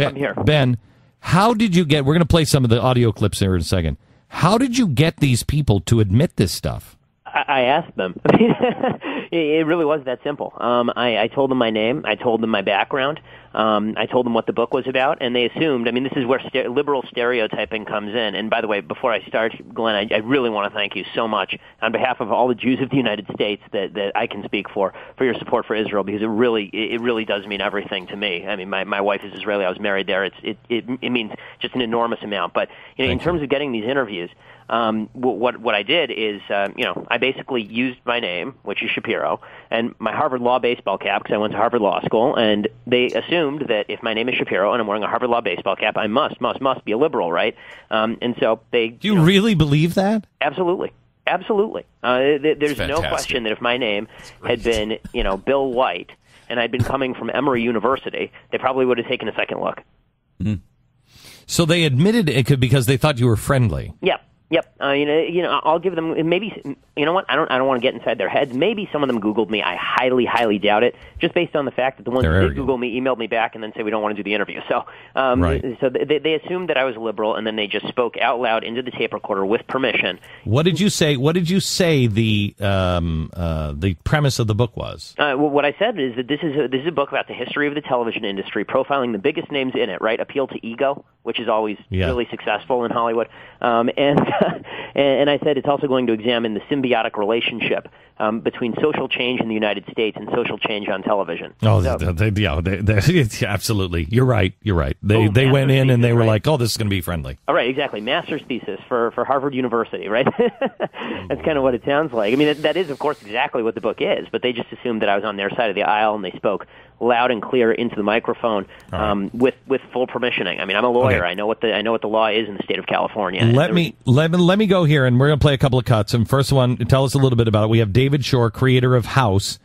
I'm here. Ben, how did you get... We're going to play some of the audio clips here in a second. How did you get these people to admit this stuff? I asked them. It really was that simple. I told them my name. I told them my background. I told them what the book was about, and they assumed. I mean, this is where liberal stereotyping comes in. And by the way, before I start, Glenn, I really want to thank you so much on behalf of all the Jews of the United States that I can speak for your support for Israel, because it really does mean everything to me. I mean, my wife is Israeli. I was married there. It means just an enormous amount. But in terms of getting these interviews, what I did is, I basically used my name, which is Shapiro, and my Harvard Law baseball cap, because I went to Harvard Law School, and they assumed that if my name is Shapiro and I'm wearing a Harvard Law baseball cap, I must be a liberal, right? And so they... Do you really believe that? Absolutely. There's no question that if my name had been, Bill White, and I'd been coming from Emory University, they probably would have taken a second look. Mm. So they admitted it because they thought you were friendly. Yep. I'll give them maybe. You know what? I don't want to get inside their heads. Maybe some of them Googled me. I highly doubt it, just based on the fact that the ones that did Google me emailed me back and then say we don't want to do the interview. So, so they assumed that I was a liberal, and then they just spoke out loud into the tape recorder with permission. What did you say? What did you say the premise of the book was? What I said is that this is a book about the history of the television industry, profiling the biggest names in it. Right, appeal to ego, which is always really successful in Hollywood, and I said it's also going to examine the symbiotic relationship between social change in the United States and social change on television. Oh, absolutely. You're right. They went in and they were like, oh, this is going to be friendly. All right, exactly. Master's thesis for Harvard University, right? That's kind of what it sounds like. I mean, that is, of course, exactly what the book is, but they just assumed that I was on their side of the aisle, and they spoke loud and clear into the microphone with full permissioning. I mean, I'm a lawyer. Okay. I know what the law is in the state of California. Let me go here, and we're going to play a couple of cuts. And first one, tell us a little bit about it. We have David Shore, creator of House,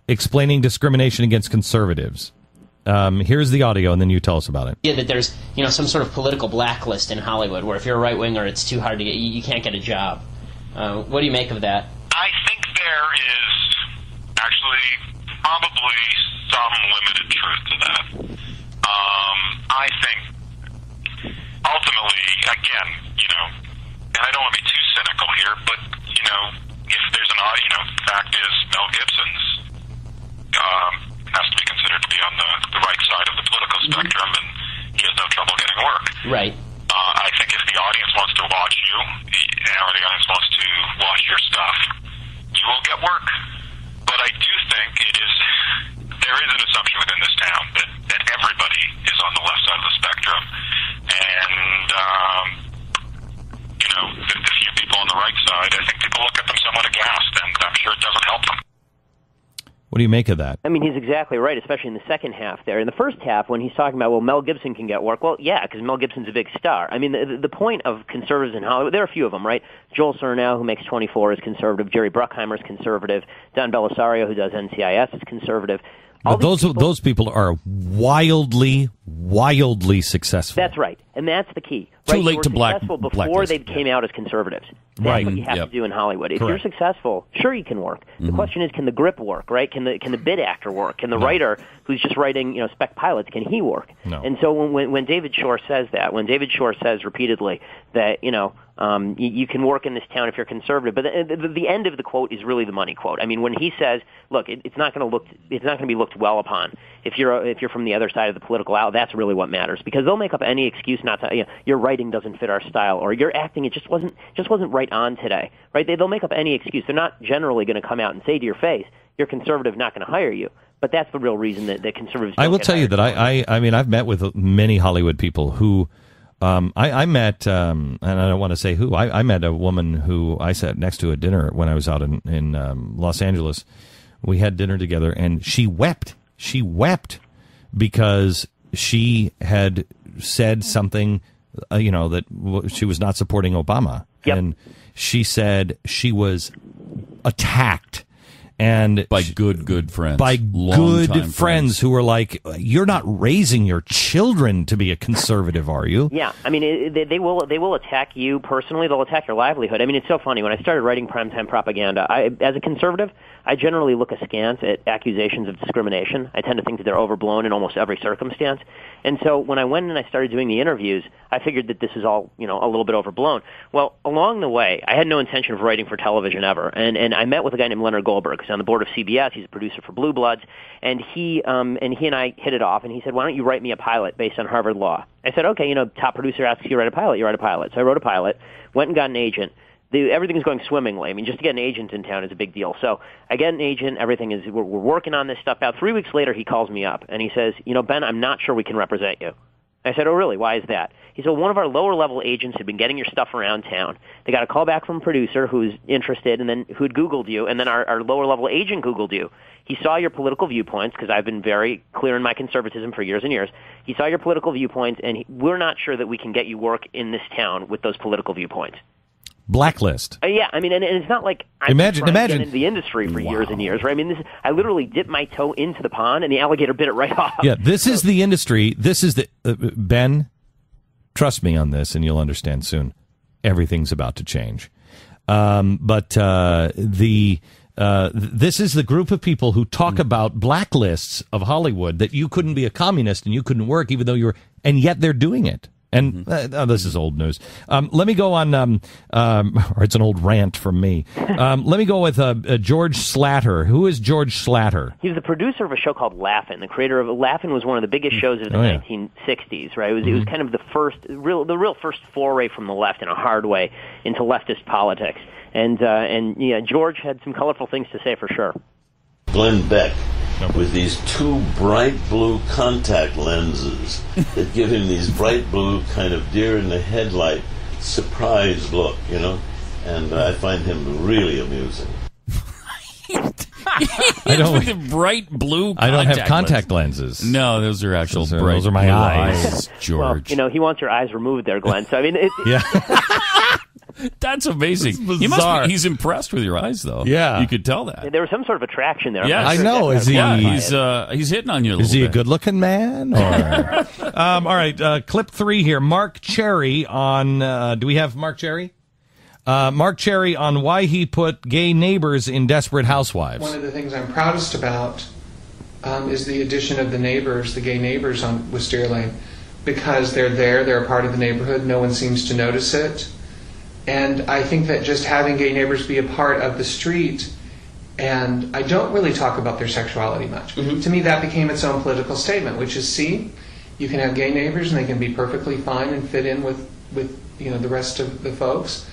explaining discrimination against conservatives. Here's the audio, and then you tell us about it. Yeah, that there's some sort of political blacklist in Hollywood, where if you're a right winger, it's too hard to get. You can't get a job. What do you make of that? I think there is actually probably some limited truth to that. I think ultimately, again, and I don't want to be too cynical here, but if there's fact is Mel Gibson's has to be considered to be on the right side of the political spectrum, and he has no trouble getting work. Right. I think if the audience wants to watch you, or the audience wants to watch your stuff, you will get work. But I do think there is an assumption within this town that everybody is on the left side of the spectrum, and the few people on the right side, I think people look at them somewhat aghast, and I'm sure it doesn't help them. What do you make of that? I mean, he's exactly right, especially in the second half there. In the first half, when he's talking about, well, Mel Gibson can get work, well, yeah, because Mel Gibson's a big star. I mean, the point of conservatives in Hollywood, there are a few of them, right? Joel Surnow, who makes 24, is conservative. Jerry Bruckheimer is conservative. Don Belisario, who does NCIS, is conservative. But those people are wildly successful. That's right, and that's the key. Too late to successful before they came out as conservatives. That's what you have to do in Hollywood. If you're successful, sure you can work. The question is, can the grip work? Right? Can the bid actor work? Can the writer who's just writing spec pilots, can he work? No. And so when David Shore says that, when David Shore says repeatedly that you can work in this town if you're conservative, but the end of the quote is really the money quote. I mean, when he says, look, it's not going to be looked well upon if you're from the other side of the political aisle. That's really what matters, because they'll make up any excuse not to. Your writing doesn't fit our style, or your acting it just wasn't right on today. Right? They'll make up any excuse. They're not generally going to come out and say to your face, "You're conservative, not going to hire you." But that's the real reason that conservatives. I will tell you that I mean, I've met with many Hollywood people who. I met, and I don't want to say who, I met a woman who I sat next to at dinner when I was out in Los Angeles. We had dinner together, and she wept. She wept because she had said something, that she was not supporting Obama. Yep. And she said she was attacked. And by good friends. By good friends who were like, you're not raising your children to be a conservative, are you? Yeah, I mean, they will attack you personally. They'll attack your livelihood. I mean, it's so funny. When I started writing primetime propaganda, as a conservative, I generally look askance at accusations of discrimination. I tend to think that they're overblown in almost every circumstance. And so when I went and I started doing the interviews, I figured that this is all, a little bit overblown. Well, along the way, I had no intention of writing for television ever. And I met with a guy named Leonard Goldberg, who's on the board of CBS. He's a producer for Blue Bloods. And he and I hit it off, and he said, why don't you write me a pilot based on Harvard law? I said, okay, top producer asks you to write a pilot, you write a pilot. So I wrote a pilot, went and got an agent. Everything's going swimmingly. I mean, just to get an agent in town is a big deal. So I get an agent. We're working on this stuff out. 3 weeks later, he calls me up, and he says, Ben, I'm not sure we can represent you. I said, oh, really? Why is that? He said, one of our lower-level agents had been getting your stuff around town. They got a call back from a producer who's interested and then who'd Googled you, and then our lower-level agent Googled you. He saw your political viewpoints, because I've been very clear in my conservatism for years and years. He saw your political viewpoints, and we're not sure that we can get you work in this town with those political viewpoints. Blacklist. Yeah, I mean, and it's not like I'm imagine to get into the industry for years and years, right? I mean, I literally dipped my toe into the pond, and the alligator bit it right off. Yeah, this is the industry. This is the Ben. Trust me on this, and you'll understand soon. Everything's about to change. This is the group of people who talk about blacklists of Hollywood, that you couldn't be a communist and you couldn't work, even though you were, and yet they're doing it. And this is old news. Let me go on, or it's an old rant from me. Let me go with George Slatter. Who is George Slatter? He was the producer of a show called Laugh-In. The creator of Laugh-In was one of the biggest shows of the 1960s, right? It was kind of the real first foray from the left in a hard way into leftist politics. And George had some colorful things to say for sure. Glenn Beck, with these two bright blue contact lenses that give him these bright blue kind of deer in the headlight surprised look, and I find him really amusing. I don't with the bright blue. I don't have contact lenses. No, those are actual bright. Those are my eyes, George. Well, he wants your eyes removed there, Glenn. So I mean, yeah. That's amazing. He's impressed with your eyes, though. Yeah, you could tell that. There was some sort of attraction there. Yeah, I know. Is he? Yeah, he's hitting on you. Is he a good-looking man? Or? All right, clip 3 here. Mark Cherry on. Do we have Mark Cherry? Mark Cherry on why he put gay neighbors in Desperate Housewives. One of the things I'm proudest about is the addition of the gay neighbors on Wisteria Lane, because they're a part of the neighborhood. No one seems to notice it. And I think that just having gay neighbors be a part of the street, and I don't really talk about their sexuality much. Mm-hmm. To me, that became its own political statement, which is, see, you can have gay neighbors and they can be perfectly fine and fit in with the rest of the folks,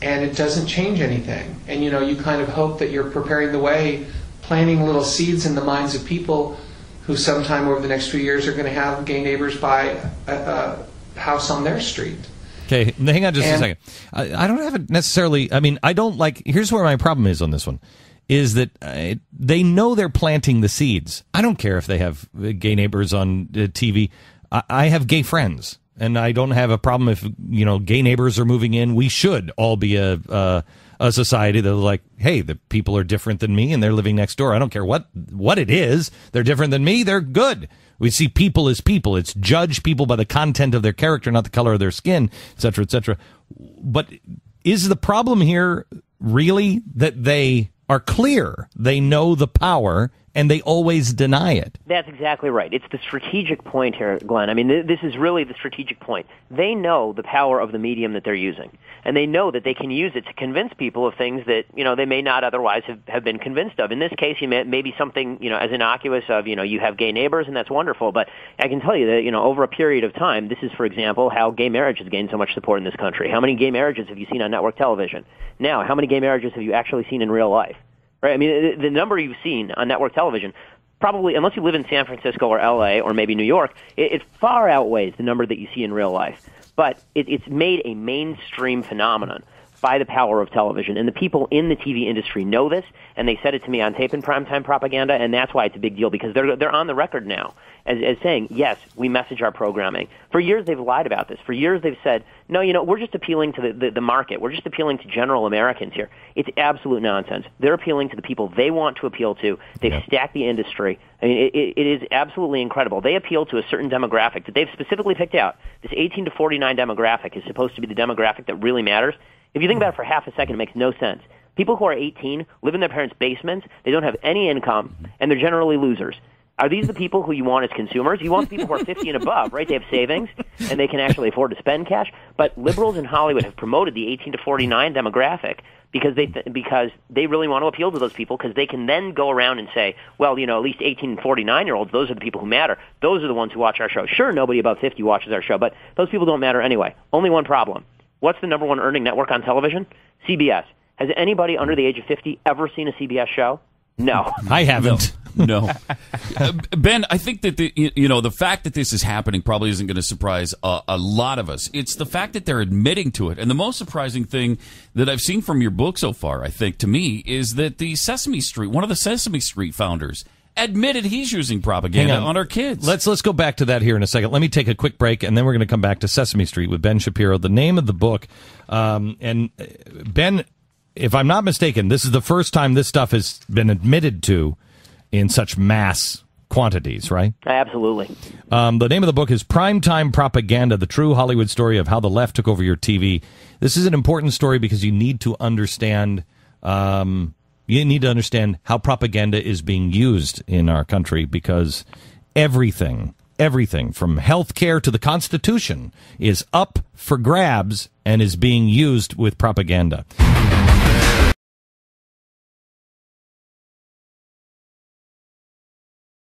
and it doesn't change anything. And you kind of hope that you're preparing the way, planting little seeds in the minds of people who sometime over the next few years are going to have gay neighbors buy a house on their street. Okay, hang on just a second. I don't have it necessarily. I mean, I don't like. Here's where my problem is on this one, is that they know they're planting the seeds. I don't care if they have gay neighbors on TV. I have gay friends, and I don't have a problem if gay neighbors are moving in. We should all be a society that's like, hey, the people are different than me, and they're living next door. I don't care what it is. They're different than me. They're good. We see people as people. It's judge people by the content of their character, not the color of their skin, et cetera, et cetera. But is the problem here really that they are clear? They know the power, and they always deny it. That's exactly right. It's the strategic point here, Glenn. I mean, this is really the strategic point. They know the power of the medium that they're using, and they know that they can use it to convince people of things that, they may not otherwise have been convinced of. In this case, maybe something, as innocuous of, you have gay neighbors, and that's wonderful. But I can tell you that, over a period of time, this is, for example, how gay marriage has gained so much support in this country. How many gay marriages have you seen on network television? Now, how many gay marriages have you actually seen in real life? Right? I mean, the number you've seen on network television, probably, unless you live in San Francisco or L.A. or maybe New York, it far outweighs the number that you see in real life. But it's made a mainstream phenomenon by the power of television. And the people in the TV industry know this, and they said it to me on tape in primetime propaganda, and that's why it's a big deal, because they're on the record now as saying, yes, we message our programming. For years they've lied about this. For years they've said, no, we're just appealing to the market. We're just appealing to general Americans here. It's absolute nonsense. They're appealing to the people they want to appeal to. They've stacked the industry. I mean, it is absolutely incredible. They appeal to a certain demographic that they've specifically picked out. This 18 to 49 demographic is supposed to be the demographic that really matters. If you think about it for half a second, it makes no sense. People who are 18 live in their parents' basements. They don't have any income, and they're generally losers. Are these the people who you want as consumers? You want the people who are 50 and above, right? They have savings, and they can actually afford to spend cash. But liberals in Hollywood have promoted the 18 to 49 demographic because they really want to appeal to those people, because they can then go around and say, well, at least 18 and 49-year-olds, those are the people who matter. Those are the ones who watch our show. Sure, nobody above 50 watches our show, but those people don't matter anyway. Only one problem. What's the number one earning network on television? CBS. Has anybody under the age of 50 ever seen a CBS show? No. I haven't. No. Ben, I think that the fact that this is happening probably isn't going to surprise a lot of us. It's the fact that they're admitting to it. And the most surprising thing that I've seen from your book so far, I think, to me, is that one of the Sesame Street founders admitted he's using propaganda on our kids. Let's go back to that here in a second. Let me take a quick break, and then we're going to come back to Sesame Street with Ben Shapiro. The name of the book, and Ben, if I'm not mistaken, this is the first time this stuff has been admitted to in such mass quantities, right? Absolutely. The name of the book is Primetime Propaganda, the true Hollywood story of how the left took over your TV. This is an important story because you need to understand how propaganda is being used in our country, because everything from health care to the Constitution is up for grabs and is being used with propaganda.